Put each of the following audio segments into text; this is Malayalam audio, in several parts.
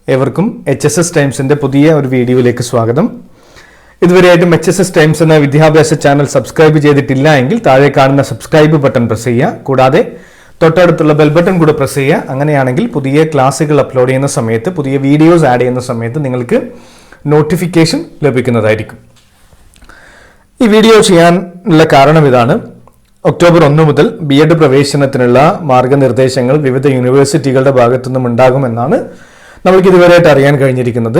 ഏവർക്കും HSS ടൈംസിന്റെ പുതിയ ഒരു വീഡിയോയിലേക്ക് സ്വാഗതം. ഇതുവരെയായിട്ടും HSS ടൈംസ് എന്ന വിദ്യാഭ്യാസ ചാനൽ സബ്സ്ക്രൈബ് ചെയ്തിട്ടില്ല എങ്കിൽ താഴെ കാണുന്ന സബ്സ്ക്രൈബ് ബട്ടൺ പ്രസ് ചെയ്യുക. കൂടാതെ തൊട്ടടുത്തുള്ള ബെൽ ബട്ടൺ കൂടെ പ്രസ് ചെയ്യുക. അങ്ങനെയാണെങ്കിൽ പുതിയ ക്ലാസ്സുകൾ അപ്ലോഡ് ചെയ്യുന്ന സമയത്ത്, പുതിയ വീഡിയോസ് ആഡ് ചെയ്യുന്ന സമയത്ത് നിങ്ങൾക്ക് നോട്ടിഫിക്കേഷൻ ലഭിക്കുന്നതായിരിക്കും. ഈ വീഡിയോ ചെയ്യാനുള്ള കാരണം ഇതാണ്. ഒക്ടോബർ 1 മുതൽ B.Ed പ്രവേശനത്തിനുള്ള മാർഗനിർദ്ദേശങ്ങൾ വിവിധ യൂണിവേഴ്സിറ്റികളുടെ ഭാഗത്തുനിന്നും ഉണ്ടാകുമെന്നാണ് നമ്മൾക്ക് ഇതുവരെയായിട്ട് അറിയാൻ കഴിഞ്ഞിരിക്കുന്നത്.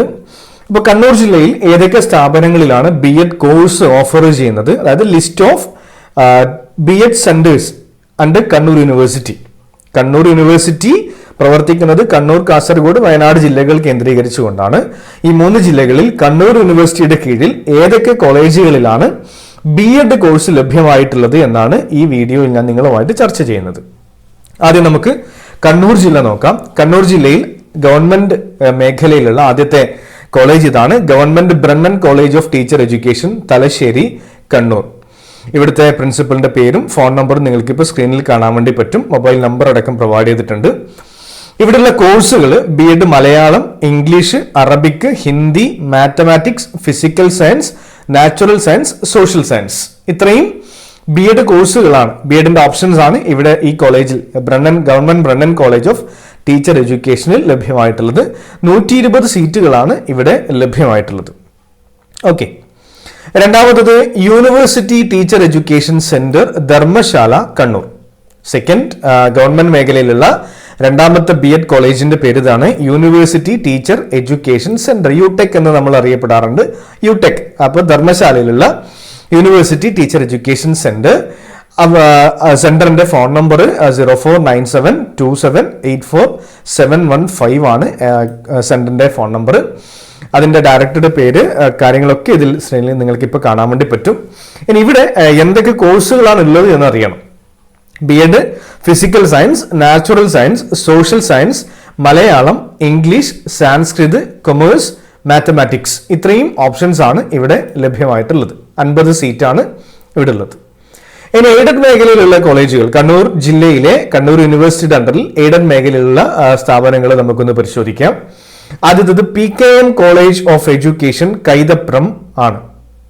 ഇപ്പോൾ കണ്ണൂർ ജില്ലയിൽ ഏതൊക്കെ സ്ഥാപനങ്ങളിലാണ് B.Ed കോഴ്സ് ഓഫർ ചെയ്യുന്നത്, അതായത് list of B.Ed centres under Kannur university. Kannur university പ്രവർത്തിക്കുന്നത് കണ്ണൂർ, കാസർഗോഡ്, വയനാട് ജില്ലകൾ കേന്ദ്രീകരിച്ചുകൊണ്ടാണ്. ഈ 3 ജില്ലകളിൽ കണ്ണൂർ യൂണിവേഴ്സിറ്റിയുടെ കീഴിൽ ഏതൊക്കെ കോളേജുകളിലാണ് B.Ed കോഴ്സ് ലഭ്യമായിട്ടുള്ളത് എന്നാണ് ഈ വീഡിയോയിൽ ഞാൻ നിങ്ങളുമായിട്ട് ചർച്ച ചെയ്യുന്നത്. ആദ്യം നമുക്ക് കണ്ണൂർ ജില്ല നോക്കാം. കണ്ണൂർ ജില്ലയിൽ ഗവൺമെന്റ് മേഖലയിലുള്ള ആദ്യത്തെ കോളേജ് ഇതാണ്. Government Brennen college of teacher education, Thalassery, Kannur. ഇവിടുത്തെ പ്രിൻസിപ്പലിന്റെ പേരും ഫോൺ നമ്പറും നിങ്ങൾക്ക് ഇപ്പോൾ സ്ക്രീനിൽ കാണാൻ വേണ്ടി പറ്റും. മൊബൈൽ നമ്പർ അടക്കം പ്രൊവൈഡ് ചെയ്തിട്ടുണ്ട്. ഇവിടെയുള്ള കോഴ്സുകൾ B.Ed Malayalam, English, Arabic, Hindi, mathematics, physical science, natural science, social science. ഇത്രയും B.Ed കോഴ്സുകളാണ്, B.Edന്റെ ഓപ്ഷൻസ് ആണ് ഇവിടെ ഈ കോളേജിൽ, government Brennen college of teacher എഡ്യൂക്കേഷനിൽ ലഭ്യമായിട്ടുള്ളത്. 120 സീറ്റുകളാണ് ഇവിടെ ലഭ്യമായിട്ടുള്ളത്. ഓക്കെ, രണ്ടാമത്തത് university teacher education centre, Dharmasala, Kannur. Second, government മേഖലയിലുള്ള രണ്ടാമത്തെ B.Ed കോളേജിന്റെ പേര് ഇതാണ്, university teacher education centre, UTEC എന്ന് നമ്മൾ അറിയപ്പെടാറുണ്ട്, യുടെക്. അപ്പോൾ ധർമ്മശാലയിലുള്ള യൂണിവേഴ്സിറ്റി ടീച്ചർ എഡ്യൂക്കേഷൻ സെന്റർ. സെന്ററിന്റെ ഫോൺ നമ്പർ 0497278475 ആണ് സെന്ററിന്റെ ഫോൺ നമ്പർ. അതിന്റെ ഡയറക്ടറുടെ പേര്, കാര്യങ്ങളൊക്കെ ഇതിൽ ശ്രേണിയിൽ നിങ്ങൾക്ക് ഇപ്പോൾ കാണാൻ വേണ്ടി പറ്റും. ഇനി ഇവിടെ എന്തൊക്കെ കോഴ്സുകളാണ് ഉള്ളത് എന്ന് അറിയണം. B.Ed physical science, natural science, social science, Malayalam, English, Sanskrit, commerce, mathematics. ഇത്രയും ഓപ്ഷൻസ് ആണ് ഇവിടെ ലഭ്യമായിട്ടുള്ളത്. 50 സീറ്റാണ് ഇവിടെ ഉള്ളത്. ഇനി എയ്ഡഡ് മേഖലയിലുള്ള കോളേജുകൾ, കണ്ണൂർ ജില്ലയിലെ കണ്ണൂർ യൂണിവേഴ്സിറ്റിയുടെ അണ്ടറിൽ എയ്ഡഡ് മേഖലയിലുള്ള സ്ഥാപനങ്ങൾ നമുക്കൊന്ന് പരിശോധിക്കാം. ആദ്യത്തത് PKM college of education, Kaithapram ആണ്.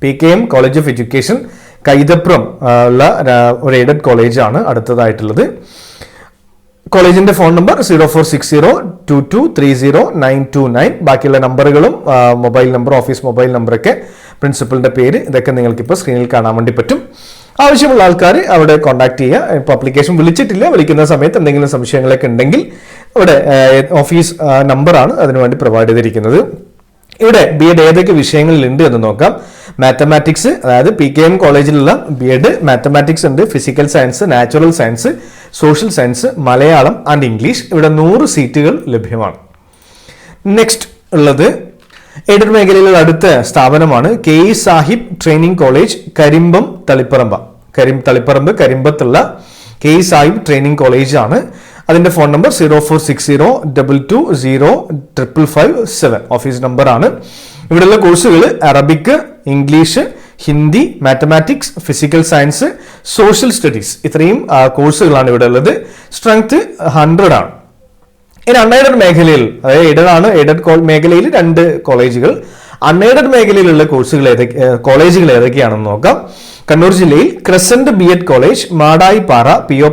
PKM college of education Kaithapram ഉള്ള ഒരു എയ്ഡഡ് കോളേജ് ആണ് അടുത്തതായിട്ടുള്ളത്. കോളേജിന്റെ ഫോൺ നമ്പർ 046022302929. ബാക്കിയുള്ള നമ്പറുകളും മൊബൈൽ നമ്പർ, ഓഫീസ് മൊബൈൽ നമ്പറൊക്കെ, പ്രിൻസിപ്പലിന്റെ പേര്, ഇതൊക്കെ നിങ്ങൾക്ക് ഇപ്പോൾ സ്ക്രീനിൽ കാണാൻ വേണ്ടി പറ്റും. ആവശ്യമുള്ള ആൾക്കാർ അവിടെ കോൺടാക്ട് ചെയ്യുക. ഇപ്പോൾ അപ്ലിക്കേഷൻ വിളിച്ചിട്ടില്ല, വിളിക്കുന്ന സമയത്ത് എന്തെങ്കിലും സംശയങ്ങളൊക്കെ ഉണ്ടെങ്കിൽ ഇവിടെ ഓഫീസ് നമ്പറാണ് അതിനുവേണ്ടി പ്രൊവൈഡ് ചെയ്തിരിക്കുന്നത്. ഇവിടെ B.Ed ഏതൊക്കെ വിഷയങ്ങളിൽ ഉണ്ട് എന്ന് നോക്കാം. മാത്തമാറ്റിക്സ്, അതായത് PKM കോളേജിലുള്ള B.Ed മാത്തമാറ്റിക്സ് ഉണ്ട്, physical science, natural science, social science, Malayalam and English. ഇവിടെ 100 സീറ്റുകൾ ലഭ്യമാണ്. നെക്സ്റ്റ് ഉള്ളത് എയ്ഡഡ് മേഖലയിലുള്ള അടുത്ത സ്ഥാപനമാണ് KE സാഹിബ് ട്രെയിനിങ് കോളേജ്, കരിമ്പത്തുള്ള KE സാഹിബ് ട്രെയിനിങ് കോളേജ് ആണ്. അതിന്റെ ഫോൺ നമ്പർ 046022055557. ഓഫീസ് നമ്പർ ആണ്. ഇവിടെയുള്ള കോഴ്സുകൾ Arabic, English, Hindi, mathematics, physical science, social studies. ഇത്രയും കോഴ്സുകളാണ് ഇവിടെ ഉള്ളത്. സ്ട്രെങ്ത് 100 ആണ്. ഇനി അൺഎയ്ഡഡ് മേഖലയിൽ, അതായത് എയ്ഡഡ് ആണ്, എയ്ഡഡ് മേഖലയിൽ 2 കോളേജുകൾ. അൺഎയ്ഡഡ് മേഖലയിലുള്ള കോളേജുകൾ ഏതൊക്കെയാണെന്ന് നോക്കാം. കണ്ണൂർ ജില്ലയിൽ crescent B.Ed college, Madayipara, PO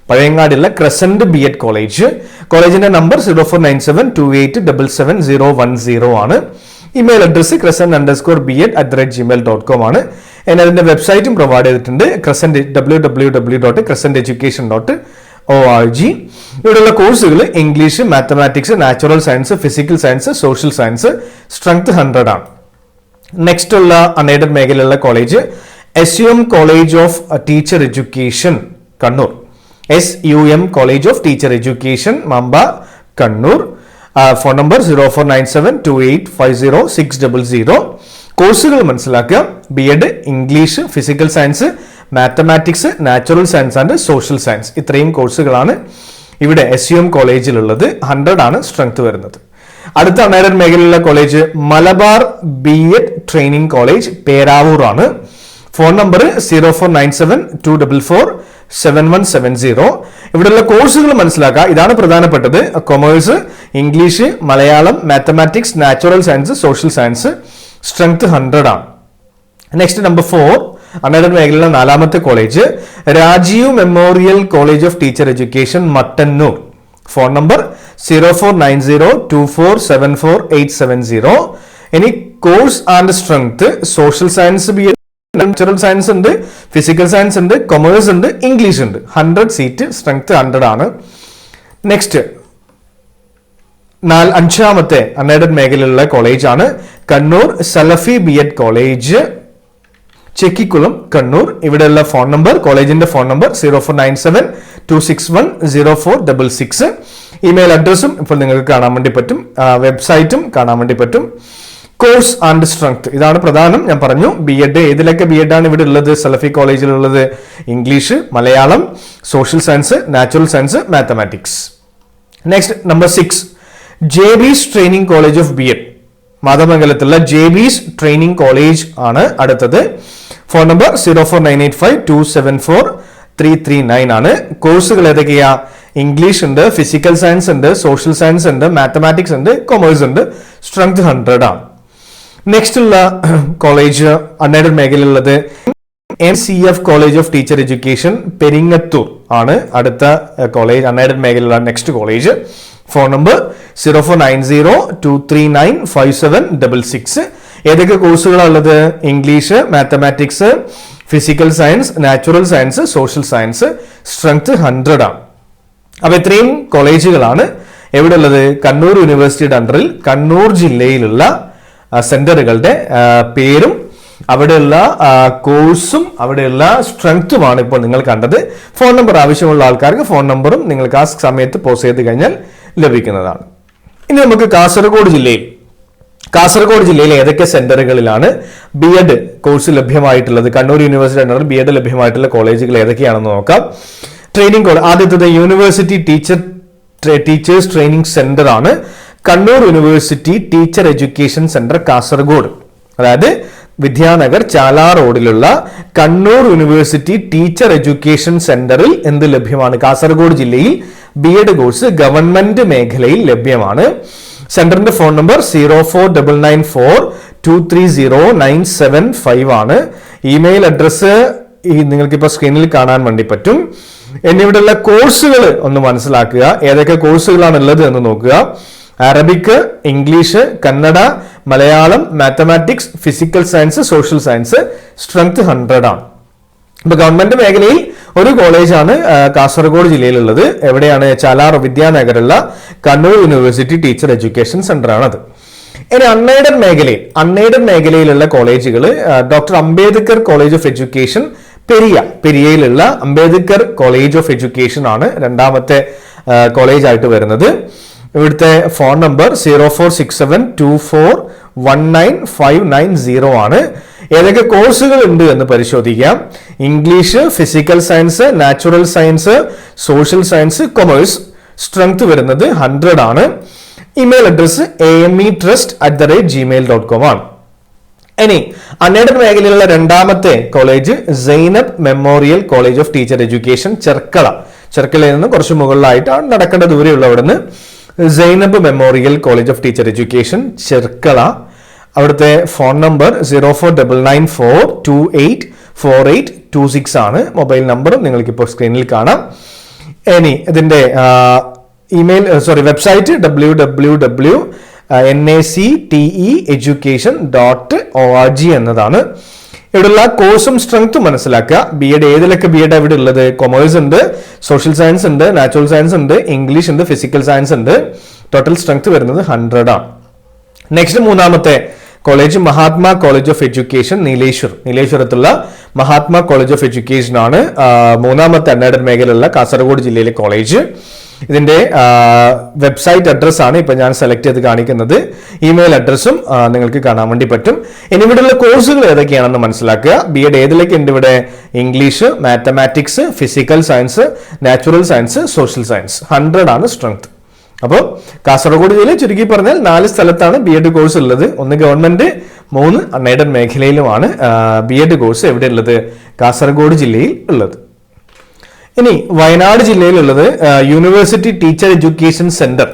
പഴയങ്ങാടിയുള്ള ക്രസന്റ് B.Ed കോളേജ്. കോളേജിന്റെ നമ്പർ 049728777010 ആണ്. ഇമെയിൽ അഡ്രസ് crescent_B.ed@gmail.com ആണ്. അതിന്റെ വെബ്സൈറ്റും പ്രൊവൈഡ് ചെയ്തിട്ടുണ്ട്, www.crescenteducation.org. ഇവിടെയുള്ള കോഴ്സുകൾ English, mathematics, natural science, physical science, social science. Strength 100 ആണ്. നെക്സ്റ്റ് ഉള്ള അൺഎയ്ഡഡ് മേഖലയിലുള്ള college SUM college of teacher education, Kannur. SUM college of teacher education, Mamba, Kannur. Phone number 049728506000. കോഴ്സുകൾ മനസ്സിലാക്കുക. B.Ed English, physical science, mathematics, natural science and social science. ഇത്രയും കോഴ്സുകളാണ് ഇവിടെ SUM കോളേജിലുള്ളത്. 100 ആണ് സ്ട്രെങ്ത് വരുന്നത്. അടുത്ത അൺഎയ്ഡഡ് മേഖലയിലുള്ള college Malabar B.Ed training college, Peravoor ആണ്. Phone number 0497244770. ഇവിടെയുള്ള കോഴ്സുകൾ മനസ്സിലാക്കുക. ഇതാണ് പ്രധാനപ്പെട്ടത്. Commerce, English, Malayalam, mathematics, natural science, social science. Strength 100 ആണ്. നെക്സ്റ്റ് നമ്പർ 4, അൺഎയ്ഡഡ് മേഖലയിലെ 4ാമത്തെ college Rajiv memorial college of teacher education, Mattannur. Phone number 0490247480. ഇനി course and strength social science BEd, natural science ഉണ്ട്, ഫിസിക്കൽ സയൻസ് ഉണ്ട്, കൊമേഴ്സ് ഉണ്ട്, ഇംഗ്ലീഷ് ഉണ്ട്. 100 സീറ്റ്, സ്ട്രെങ്ത് 100 ആണ്. നെക്സ്റ്റ് 5ാമത്തെ അൺഎയ്ഡഡ് മേഖലയിലുള്ള കോളേജാണ് കണ്ണൂർ സലഫി BEd കോളേജ്, ചെക്കിക്കുളം, കണ്ണൂർ. ഇവിടെയുള്ള ഫോൺ നമ്പർ, കോളേജിന്റെ ഫോൺ നമ്പർ 0497261046. ഇമെയിൽ അഡ്രസ്സും ഇപ്പോൾ നിങ്ങൾക്ക് കാണാൻ വേണ്ടി പറ്റും, വെബ്സൈറ്റും കാണാൻ വേണ്ടി പറ്റും. കോഴ്സ് ആൻഡ് സ്ട്രെങ്ത് ഇതാണ് പ്രധാനം. ഞാൻ പറഞ്ഞു BEd ഏതിലൊക്കെ BEd ആണ് ഇവിടെ ഉള്ളത്. സലഫി കോളേജിലുള്ളത് English, Malayalam, social science, natural science, mathematics. Next number 6, JB's training college of BEd, മാതമംഗലത്തുള്ള JB's ട്രെയിനിങ് കോളേജ് ആണ് അടുത്തത്. ഫോൺ നമ്പർ 04985274 ആണ്. കോഴ്സുകൾ ഏതൊക്കെയാ? ഇംഗ്ലീഷ് ഉണ്ട്, ഫിസിക്കൽ സയൻസ് ഉണ്ട്, സോഷ്യൽ സയൻസ് ഉണ്ട്, മാത്തമാറ്റിക്സ് ഉണ്ട്, കൊമേഴ്സ് ഉണ്ട്. സ്ട്രെങ്ത് 100 ആണ്. നെക്സ്റ്റ് ഉള്ള കോളേജ് അൺഎയ്ഡഡ് മേഖലയിലുള്ളത് MCF college of teacher education, Peringathur ആണ് അടുത്ത കോളേജ്, അൺഎയ്ഡഡ് മേഖലയിലുള്ള നെക്സ്റ്റ് കോളേജ്. Phone number 049023955766. ഏതൊക്കെ കോഴ്സുകളാണ് ഉള്ളത്? English, mathematics, physical science, natural science, social science. Strength 100 ആണ്. അപ്പൊ ഇത്രയും കോളേജുകളാണ് എവിടെ ഉള്ളത്? കണ്ണൂർ യൂണിവേഴ്സിറ്റിയുടെ അണ്ടറിൽ കണ്ണൂർ ജില്ലയിലുള്ള സെന്ററുകളുടെ പേരും അവിടെയുള്ള കോഴ്സും അവിടെയുള്ള സ്ട്രെങ്ത്തുമാണ് ഇപ്പോൾ നിങ്ങൾ കണ്ടത്. ഫോൺ നമ്പർ ആവശ്യമുള്ള ആൾക്കാർക്ക് ഫോൺ നമ്പറും നിങ്ങൾക്ക് ആ സമയത്ത് പോസ് ചെയ്ത് കഴിഞ്ഞാൽ ലഭിക്കുന്നതാണ്. ഇനി നമുക്ക് കാസർഗോഡ് ജില്ലയിൽ ഏതൊക്കെ സെന്ററുകളിലാണ് BEd കോഴ്സ് ലഭ്യമായിട്ടുള്ളത്, കണ്ണൂർ യൂണിവേഴ്സിറ്റി അണ്ടറിൽ BEd ലഭ്യമായിട്ടുള്ള കോളേജുകൾ ഏതൊക്കെയാണെന്ന് നോക്കാം. ട്രെയിനിങ് കോളേജ് ആദ്യത്തത് യൂണിവേഴ്സിറ്റി ടീച്ചേഴ്സ് ട്രെയിനിങ് സെന്റർ ആണ് Kannur university teacher education centre Kasaragod. അതായത് വിദ്യാനഗർ ചാല റോഡിലുള്ള കണ്ണൂർ യൂണിവേഴ്സിറ്റി ടീച്ചർ എഡ്യൂക്കേഷൻ സെന്ററിൽ എന്ത് ലഭ്യമാണ്? കാസർഗോഡ് ജില്ലയിൽ BEd കോഴ്സ് ഗവൺമെന്റ് മേഖലയിൽ ലഭ്യമാണ്. സെന്ററിന്റെ ഫോൺ നമ്പർ 0499423097 ആണ്. ഇമെയിൽ അഡ്രസ് നിങ്ങൾക്കിപ്പോൾ സ്ക്രീനിൽ കാണാൻ വേണ്ടി പറ്റും. എന്നിവിടെയുള്ള കോഴ്സുകൾ ഒന്ന് മനസ്സിലാക്കുക. ഏതൊക്കെ കോഴ്സുകളാണ് ഉള്ളത് എന്ന് നോക്കുക. Arabic, English, Kannada, Malayalam, mathematics, physical science, social science. Strength 100 ആണ്. ഇപ്പൊ ഗവൺമെന്റ് മേഖലയിൽ ഒരു കോളേജാണ് കാസർഗോഡ് ജില്ലയിലുള്ളത്. എവിടെയാണ്? ചാലാർ വിദ്യാനഗറുള്ള Kannur university teacher education centre ആണത്. ഇനി അൺഎയ്ഡഡ് മേഖലയിലുള്ള കോളേജുകൾ doctor Ambedkar college of education പെരിയയിലുള്ള അംബേദ്കർ കോളേജ് ഓഫ് എഡ്യൂക്കേഷൻ ആണ് രണ്ടാമത്തെ കോളേജ് ആയിട്ട് വരുന്നത്. ഇവിടുത്തെ ഫോൺ നമ്പർ 0467241990 ആണ്. ഏതൊക്കെ കോഴ്സുകൾ ഉണ്ട് എന്ന് പരിശോധിക്കാം. English, physical science, natural science, social science, commerce. Strength വരുന്നത് 100 ആണ്. ഇമെയിൽ അഡ്രസ് ametrust@gmail.com ആണ്. ഇനി അൺഎയ്ഡഡ് മേഖലയിലുള്ള രണ്ടാമത്തെ college Zainab memorial college of teacher education, ചെർക്കളയിൽ നിന്ന് കുറച്ച് മുകളിലായിട്ടാണ് നടക്കേണ്ട ദൂരെയുള്ള അവിടുന്ന്. Zainab memorial college of teacher education, Cherkala. അവിടുത്തെ ഫോൺ നമ്പർ 049942842826 ആണ്. മൊബൈൽ നമ്പറും നിങ്ങൾക്ക് ഇപ്പോൾ സ്ക്രീനിൽ കാണാം. ഇനി ഇതിന്റെ വെബ്സൈറ്റ് www.nacteeducation.org എന്നതാണ്. ഇവിടെയുള്ള കോഴ്സും സ്ട്രെങ്ത്തും മനസ്സിലാക്കുക. BEd ഏതിലൊക്കെ BEd ഇവിടെ ഉള്ളത്? കൊമേഴ്സ് ഉണ്ട്, സോഷ്യൽ സയൻസ് ഉണ്ട്, നാച്ചുറൽ സയൻസ് ഉണ്ട്, ഇംഗ്ലീഷ് ഉണ്ട്, ഫിസിക്കൽ സയൻസ് ഉണ്ട്. ടോട്ടൽ സ്ട്രെങ്ത് വരുന്നത് 100 ആണ്. നെക്സ്റ്റ് മൂന്നാമത്തെ college Mahatma college of education, നീലേശ്വരത്തുള്ള മഹാത്മാ കോളേജ് ഓഫ് എഡ്യൂക്കേഷൻ ആണ് മൂന്നാമത്തെ അൺഎയ്ഡഡ് മേഖലയിലുള്ള കാസർഗോഡ് ജില്ലയിലെ കോളേജ്. ഇതിന്റെ വെബ്സൈറ്റ് അഡ്രസ് ആണ് ഇപ്പൊ ഞാൻ സെലക്ട് ചെയ്ത് കാണിക്കുന്നത്. ഇമെയിൽ അഡ്രസ്സും നിങ്ങൾക്ക് കാണാൻ വേണ്ടി പറ്റും. ഇനി ഇവിടെയുള്ള കോഴ്സുകൾ ഏതൊക്കെയാണെന്ന് മനസ്സിലാക്കുക. BEd ഏതിലേക്ക് ഉണ്ട് ഇവിടെ? English, mathematics, physical science, natural science, social science. 100 ആണ് സ്ട്രെങ്ത്. അപ്പോൾ കാസർഗോഡ് ജില്ലയിൽ ചുരുക്കി പറഞ്ഞാൽ 4 സ്ഥലത്താണ് B.Ed കോഴ്സ് ഉള്ളത്. 1 ഗവൺമെന്റ്, 3 അൺഎയ്ഡഡ് മേഖലയിലുമാണ് B.Ed കോഴ്സ് എവിടെ ഉള്ളത്? കാസർഗോഡ് ജില്ലയിൽ ഉള്ളത്. ഇനി വയനാട് ജില്ലയിലുള്ളത് university teacher education centre.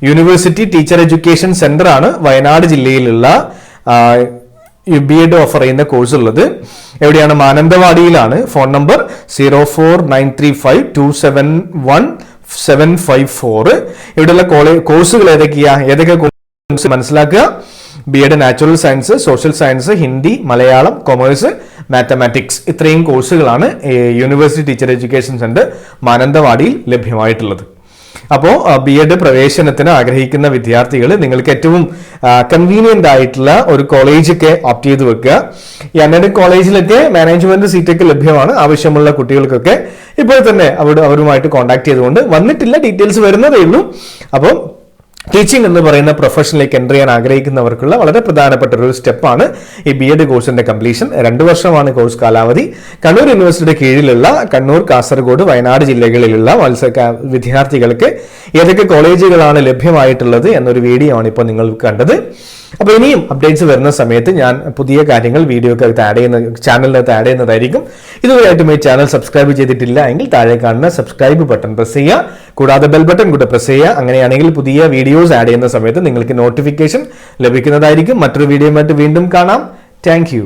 University teacher education centre ആണ് വയനാട് ജില്ലയിലുള്ള B.Ed ഓഫർ ചെയ്യുന്ന കോഴ്സ് ഉള്ളത്. എവിടെയാണ്? മാനന്തവാടിയിലാണ്. Phone number 04935271754. ഇവിടെയുള്ള കോഴ്സുകൾ ഏതൊക്കെ കോഴ്സ് മനസ്സിലാക്കുക. B.Ed natural science, social science, Hindi, Malayalam, commerce, mathematics, ഇത്രയും കോഴ്സുകളാണ് യൂണിവേഴ്സിറ്റി ടീച്ചർ എഡ്യൂക്കേഷൻ സെന്റർ മാനന്തവാടിയിൽ ലഭ്യമായിട്ടുള്ളത്. അപ്പോൾ B.Ed പ്രവേശനത്തിന് ആഗ്രഹിക്കുന്ന വിദ്യാർത്ഥികൾ നിങ്ങൾക്ക് ഏറ്റവും കൺവീനിയന്റ് ആയിട്ടുള്ള ഒരു കോളേജൊക്കെ ഓപ്റ്റ് ചെയ്ത് വെക്കുക. ഈ അൺഎയ്ഡഡ് കോളേജിലൊക്കെ മാനേജ്മെന്റ് സീറ്റൊക്കെ ലഭ്യമാണ്. ആവശ്യമുള്ള കുട്ടികൾക്കൊക്കെ ഇപ്പോൾ തന്നെ അവരുമായിട്ട് കോൺടാക്ട് ചെയ്തുകൊണ്ട് വന്നിട്ടില്ല, ഡീറ്റെയിൽസ് വരുന്നതേ ഉള്ളൂ. അപ്പോൾ ടീച്ചിങ് എന്ന് പറയുന്ന പ്രൊഫഷനിലേക്ക് എൻ്റർ ചെയ്യാൻ ആഗ്രഹിക്കുന്നവർക്കുള്ള വളരെ പ്രധാനപ്പെട്ട ഒരു സ്റ്റെപ്പാണ് ഈ B.Ed കോഴ്സിന്റെ കംപ്ലീഷൻ. 2 വർഷമാണ് കോഴ്സ് കാലാവധി. കണ്ണൂർ യൂണിവേഴ്സിറ്റിയുടെ കീഴിലുള്ള കണ്ണൂർ, കാസർഗോഡ്, വയനാട് ജില്ലകളിലുള്ള വിദ്യാർത്ഥികൾക്ക് ഏതൊക്കെ കോളേജുകളാണ് ലഭ്യമായിട്ടുള്ളത് എന്നൊരു വീഡിയോ ആണ് ഇപ്പോൾ നിങ്ങൾ കണ്ടത്. അപ്പോൾ ഇനിയും അപ്ഡേറ്റ്സ് വരുന്ന സമയത്ത് ഞാൻ പുതിയ കാര്യങ്ങൾ വീഡിയോക്കകത്ത് ചാനലിനകത്ത് ആഡ് ചെയ്യുന്നതായിരിക്കും. ഇതുവരെയായിട്ടും ഈ ചാനൽ സബ്സ്ക്രൈബ് ചെയ്തിട്ടില്ല എങ്കിൽ താഴെ കാണുന്ന സബ്സ്ക്രൈബ് ബട്ടൺ പ്രസ് ചെയ്യുക, കൂടാതെ ബെൽ ബട്ടൺ കൂടെ പ്രസ് ചെയ്യുക. അങ്ങനെയാണെങ്കിൽ പുതിയ വീഡിയോസ് ആഡ് ചെയ്യുന്ന സമയത്ത് നിങ്ങൾക്ക് നോട്ടിഫിക്കേഷൻ ലഭിക്കുന്നതായിരിക്കും. മറ്റൊരു വീഡിയോയുമായിട്ട് വീണ്ടും കാണാം. Thank you.